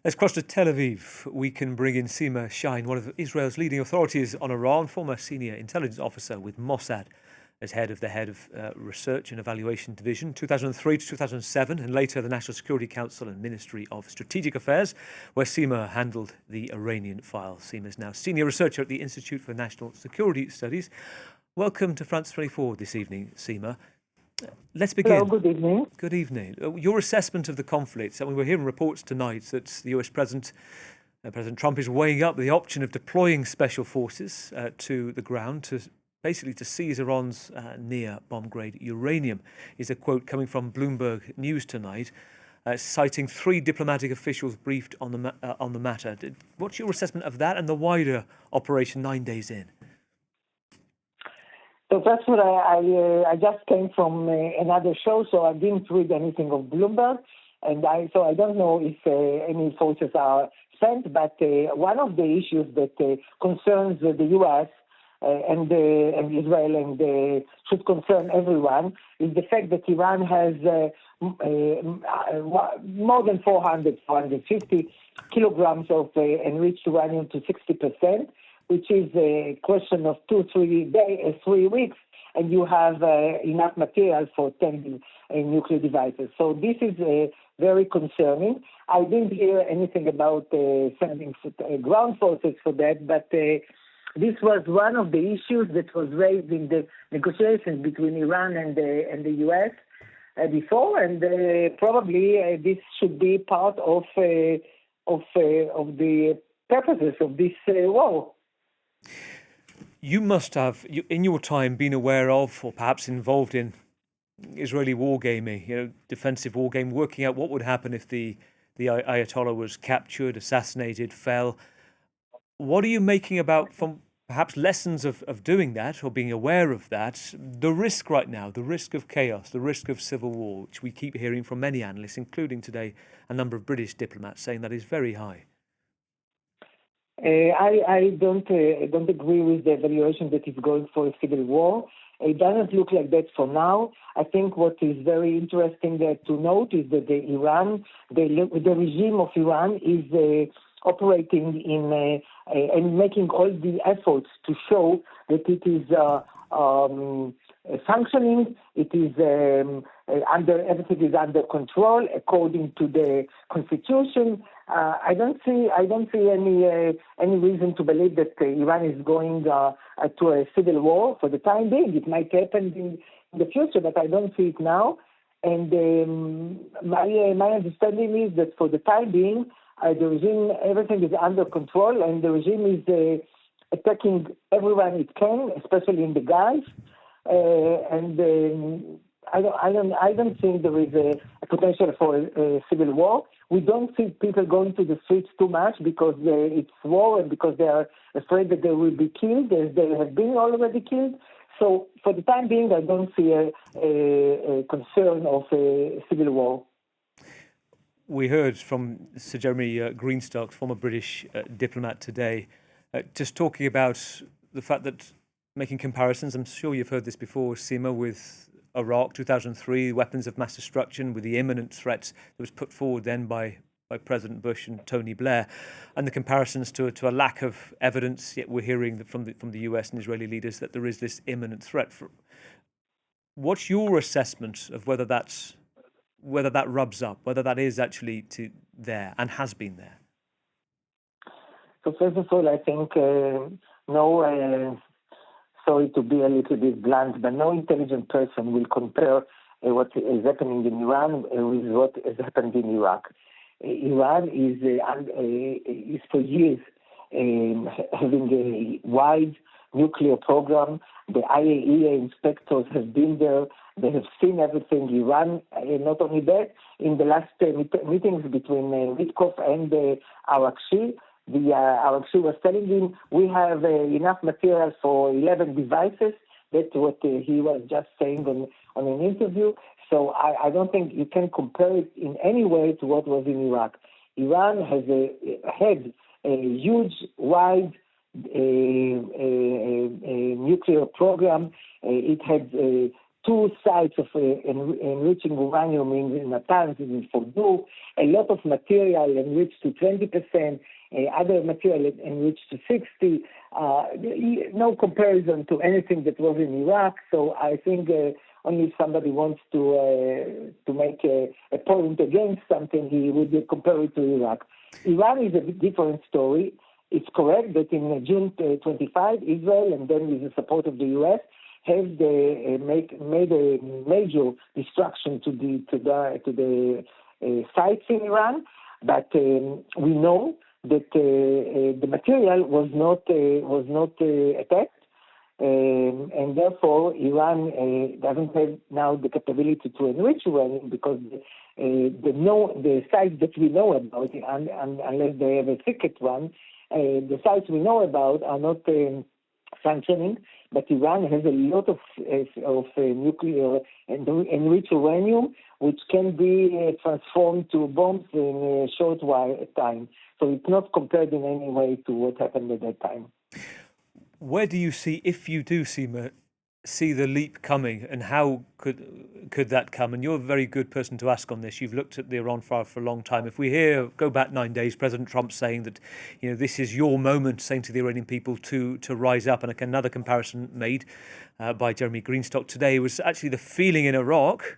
Let's cross to Tel Aviv. We can bring in Sima Shine, one of Israel's leading authorities on Iran, former senior intelligence officer with Mossad as head of Research and Evaluation Division, 2003 to 2007, and later the National Security Council and Ministry of Strategic Affairs, where Sima handled the Iranian file. Sima is now senior researcher at the Institute for National Security Studies. Welcome to France 24 this evening, Sima. Let's begin. Hello, good evening. Good evening. Your assessment of the conflict. I mean, we're hearing reports tonight that the US President Trump is weighing up the option of deploying special forces to the ground to seize Iran's near bomb-grade uranium. Is a quote coming from Bloomberg News tonight, citing 3 diplomatic officials briefed on the matter. What's your assessment of that and the wider operation 9 days in? So that's what I just came from another show, so I didn't read anything of Bloomberg, and I don't know if any forces are sent. But one of the issues that concerns the U.S. And Israel and should concern everyone is the fact that Iran has more than 450 kilograms of enriched uranium to 60%. Which is a question of 3 weeks, and you have enough material for 10 nuclear devices. So this is very concerning. I didn't hear anything about sending ground forces for that, but this was one of the issues that was raised in the negotiations between Iran and the U.S. Before, and probably this should be part of the purposes of this war. You must have, in your time, been aware of, or perhaps involved in, Israeli wargaming, defensive wargame, working out what would happen if the Ayatollah was captured, assassinated, fell. What are you making about, from perhaps lessons of doing that, or being aware of that, the risk right now, the risk of chaos, the risk of civil war, which we keep hearing from many analysts, including today a number of British diplomats, saying that is very high? I don't agree with the evaluation that is going for a civil war. It doesn't look like that for now. I think what is very interesting to note is that the regime of Iran is operating in and making all the efforts to show that it is functioning. It is everything is under control according to the constitution. I don't see any reason to believe that Iran is going to a civil war for the time being. It might happen in the future, but I don't see it now. And my understanding is that for the time being, the regime, everything is under control, and the regime is attacking everyone it can, especially in the Gulf. I don't think there is a potential for a civil war. We don't see people going to the streets too much because it's war and because they are afraid that they will be killed, as they have been already killed. So for the time being, I don't see a concern of a civil war. We heard from Sir Jeremy Greenstock, former British diplomat today, just talking about the fact that, making comparisons, I'm sure you've heard this before, Sima, with Iraq 2003, weapons of mass destruction, with the imminent threats that was put forward then by President Bush and Tony Blair, and the comparisons to a lack of evidence. Yet we're hearing from the US and Israeli leaders that there is this imminent threat. What's your assessment of whether that rubs up, whether that is actually there and has been there? So first of all, I think sorry to be a little bit blunt, but no intelligent person will compare what is happening in Iran with what has happened in Iraq. Iran is for years having a wide nuclear program. The IAEA inspectors have been there. They have seen everything. Iran, not only that, in the last meetings between Witkoff and Arakshi, Arakshi was telling him, we have enough material for 11 devices. That's what he was just saying on an interview. So I don't think you can compare it in any way to what was in Iraq. Iran has had a huge, wide nuclear program. It had two sites of enriching uranium in Natanz and in Fordow, a lot of material enriched to 20%, other material enriched to 60%. No comparison to anything that was in Iraq. So I think only if somebody wants to make a point against something, he would compare it to Iraq. Iran is a different story. It's correct that in June 25, Israel, and then with the support of the U.S., have made a major destruction to the sites in Iran. But we know that the material was not attacked. And therefore, Iran doesn't have now the capability to enrich uranium because the sites that we know about, unless they have a secret one, the sites we know about are not functioning. But Iran has a lot of nuclear and enriched uranium, which can be transformed to bombs in a short time. So it's not compared in any way to what happened at that time. Where do you see, if you do see the leap coming, and how could that come? And you're a very good person to ask on this. You've looked at the Iran file for a long time. If we go back 9 days, President Trump saying that, this is your moment, saying to the Iranian people to rise up, and another comparison made by Jeremy Greenstock today was actually the feeling in Iraq,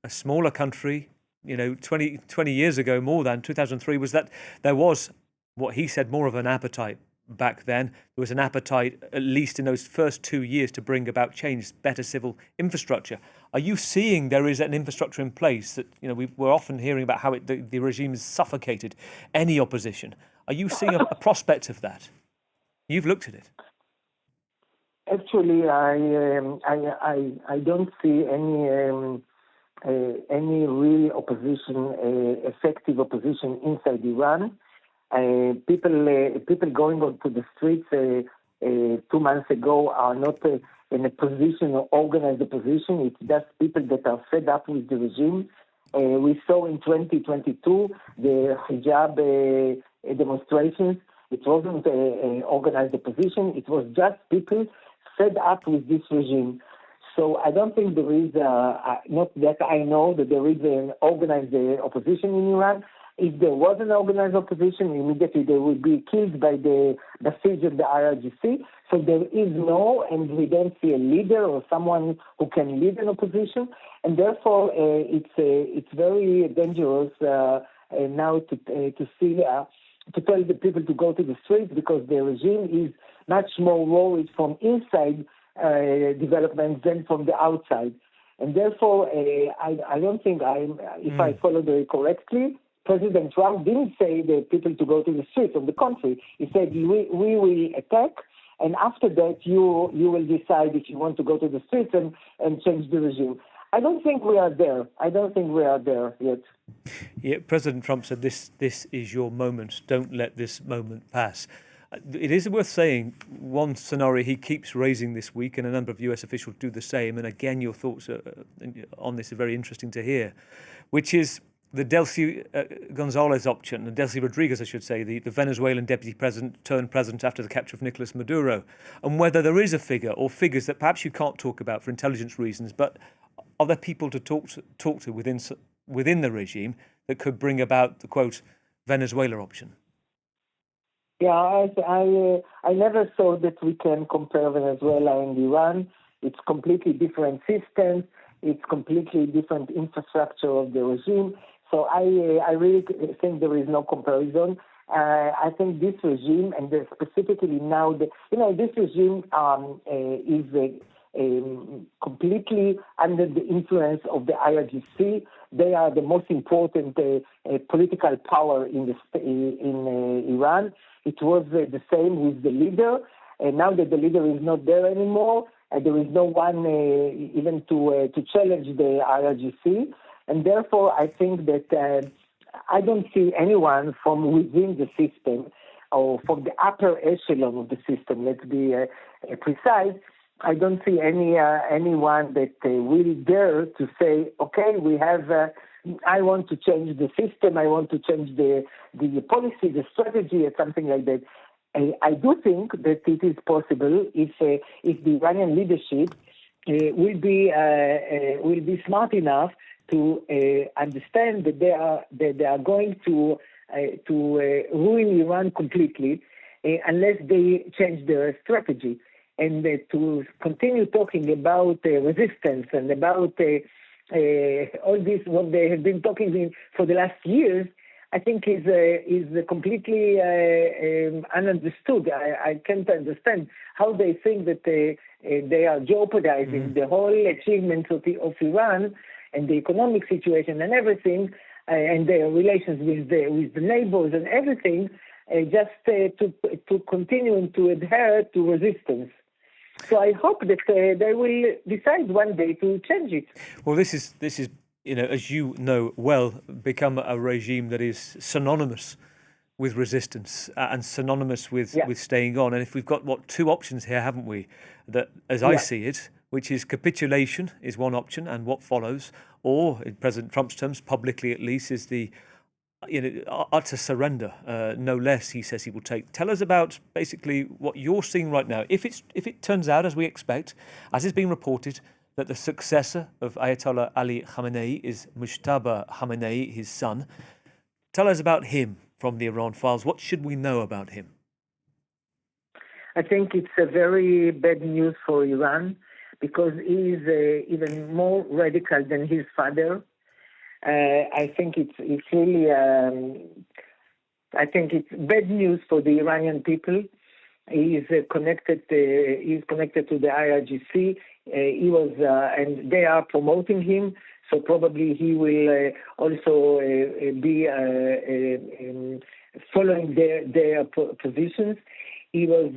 a smaller country, 20 years ago, more than 2003, was that there was what he said more of an appetite. Back then, there was an appetite, at least in those first 2 years, to bring about change, better civil infrastructure. Are you seeing there is an infrastructure in place that, we're often hearing about how the regime has suffocated any opposition? Are you seeing a prospect of that? You've looked at it. Actually, I don't see any real opposition, effective opposition inside Iran. People going onto the streets 2 months ago are not in a position or organized opposition. It's just people that are fed up with the regime. We saw in 2022 the hijab demonstrations. It wasn't an organized opposition. It was just people fed up with this regime. So I don't think there is, not that I know that there is an organized opposition in Iran. If there was an organized opposition, immediately they would be killed by the siege of the IRGC. So there is no, and we don't see a leader or someone who can lead an opposition. And therefore, it's very dangerous now to tell the people to go to the streets, because the regime is much more worried from inside developments than from the outside. And therefore, I don't think if I followed it correctly, President Trump didn't say the people to go to the streets. On the contrary, he said, we will attack, and after that, you will decide if you want to go to the streets and change the regime. I don't think we are there. I don't think we are there yet. Yeah, President Trump said, this is your moment. Don't let this moment pass. It is worth saying, one scenario he keeps raising this week, and a number of US officials do the same, and again, your thoughts on this are very interesting to hear, which is the Delcy Gonzalez option, and Delcy Rodriguez, I should say, the Venezuelan deputy president turned president after the capture of Nicolas Maduro, and whether there is a figure or figures that perhaps you can't talk about for intelligence reasons, but are there people to talk to within the regime that could bring about the, quote, Venezuela option? Yeah, I never thought that we can compare Venezuela and Iran. It's completely different systems. It's completely different infrastructure of the regime. So I really think there is no comparison. I think this regime, and specifically now, this regime is completely under the influence of the IRGC. They are the most important political power in Iran. It was the same with the leader. And now that the leader is not there anymore, there is no one even to challenge the IRGC. And therefore, I think that I don't see anyone from within the system or from the upper echelon of the system, let's be precise. I don't see anyone that will dare to say, okay, we have, I want to change the system, I want to change the policy, the strategy, or something like that. I do think that it is possible if the Iranian leadership will be smart enough to understand that they are going to ruin Iran completely unless they change their strategy, and to continue talking about resistance and about all this what they have been talking for the last years. I think is completely ununderstood. I can't understand how they think that they are jeopardizing the whole achievements of Iran and the economic situation and everything, and their relations with the neighbors and everything, just to continue and to adhere to resistance. So I hope that they will decide one day to change it. Well, this is as you know well, become a regime that is synonymous with resistance and synonymous with staying on. And if we've got two options here, haven't we? That, as I see it, which is capitulation is one option, and what follows, or in President Trump's terms, publicly at least, is the utter surrender, no less. He says he will take. Tell us about basically what you're seeing right now. If it turns out as we expect, as is being reported, that the successor of Ayatollah Ali Khamenei is Mujtaba Khamenei, his son. Tell us about him from the Iran files. What should we know about him? I think it's a very bad news for Iran because he is even more radical than his father. I think it's really I think it's bad news for the Iranian people. He is connected to the IRGC. He was, and they are promoting him. So probably he will also be following their positions. He was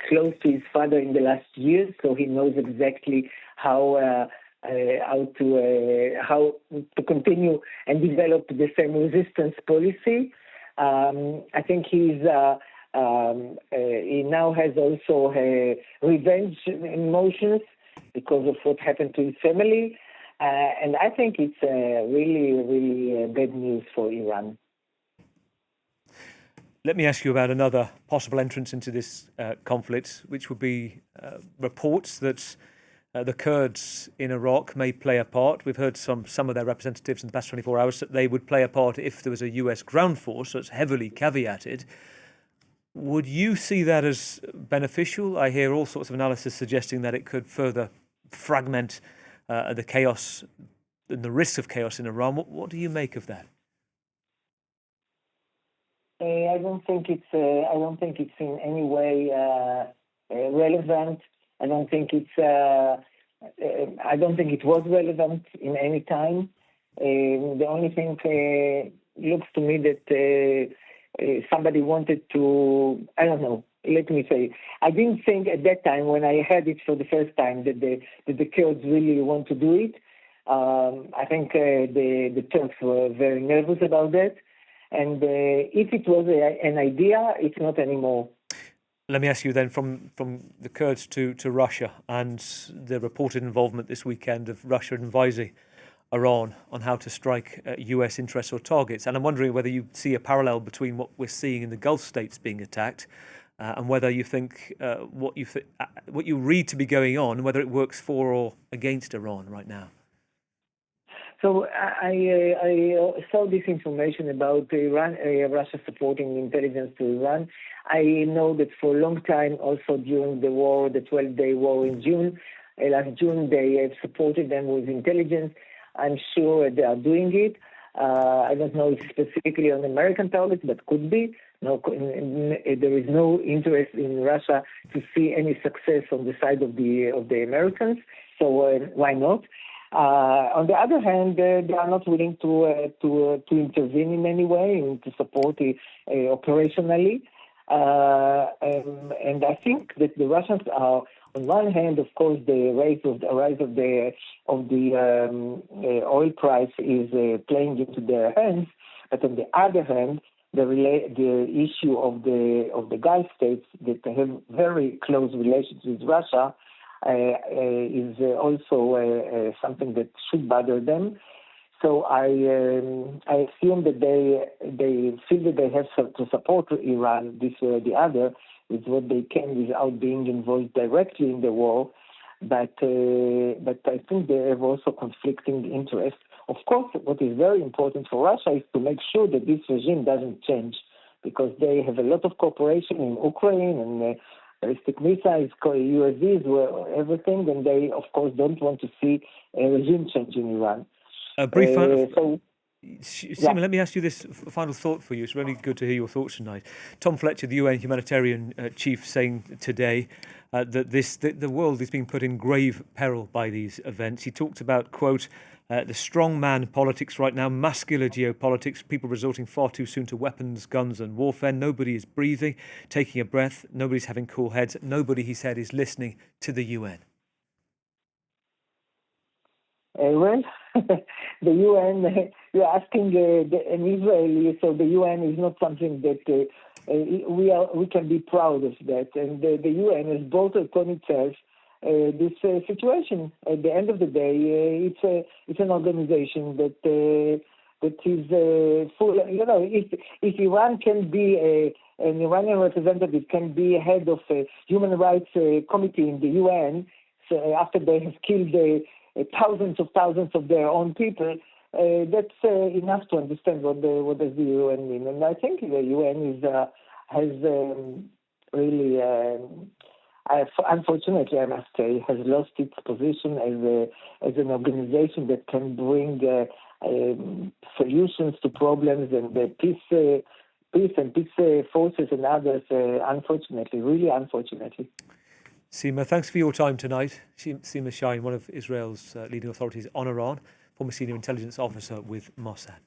close to his father in the last years, so he knows exactly how to continue and develop the same resistance policy. I think he now has also revenge emotions because of what happened to his family, and I think it's really, really bad news for Iran. Let me ask you about another possible entrance into this conflict, which would be reports that the Kurds in Iraq may play a part. We've heard some of their representatives in the past 24 hours that they would play a part if there was a US ground force, so it's heavily caveated. Would you see that as beneficial? I hear all sorts of analysis suggesting that it could further fragment the chaos and the risk of chaos in Iran. What do you make of that? I don't think it's in any way relevant. I don't think it was relevant in any time. The only thing looks to me that somebody wanted to, I don't know, let me say, I didn't think at that time when I heard it for the first time that the Kurds really want to do it. I think the Turks were very nervous about that. And if it was an idea, it's not anymore. Let me ask you then, from the Kurds to Russia and the reported involvement this weekend of Russia advising Iran on how to strike US interests or targets. And I'm wondering whether you see a parallel between what we're seeing in the Gulf states being attacked and whether you think what you read to be going on, whether it works for or against Iran right now. So I saw this information about Iran, Russia supporting intelligence to Iran. I know that for a long time, also during the war, the 12-day war in June, last June, they have supported them with intelligence. I'm sure they are doing it. I don't know if specifically on American targets, but could be. No, there is no interest in Russia to see any success on the side of the Americans. So why not? On the other hand, they are not willing to intervene in any way and to support it operationally. And I think that the Russians are, on one hand, of course, the rise of the oil price is playing into their hands, but on the other hand, the issue of the Gulf states that have very close relations with Russia is also something that should bother them. So I assume that they feel that they have to support Iran this way or the other, with what they can without being involved directly in the war. But I think they have also conflicting interests. Of course, what is very important for Russia is to make sure that this regime doesn't change, because they have a lot of cooperation in Ukraine and ballistic missiles, UAVs, everything, and they, of course, don't want to see a regime change in Iran. A brief Sima, let me ask you this final thought for you. It's really good to hear your thoughts tonight. Tom Fletcher, the UN humanitarian chief, saying today that the world is being put in grave peril by these events. He talked about, quote, the strongman politics right now, muscular geopolitics, people resorting far too soon to weapons, guns and warfare. Nobody is breathing, taking a breath. Nobody's having cool heads. Nobody, he said, is listening to the UN. Well, the UN, you're asking an Israeli, so the UN is not something that we can be proud of that. And the UN has brought upon itself this situation. At the end of the day, it's an organization that is full. You know, if Iran can be an Iranian representative can be head of a human rights committee in the UN, so after they have killed thousands of their own people, that's enough to understand what does the UN mean. And I think the UN has really, unfortunately, I must say, has lost its position as an organization that can bring solutions to problems and peace forces and others. Unfortunately, really unfortunately. Sima, thanks for your time tonight. Sima Shine, one of Israel's leading authorities on Iran, former senior intelligence officer with Mossad.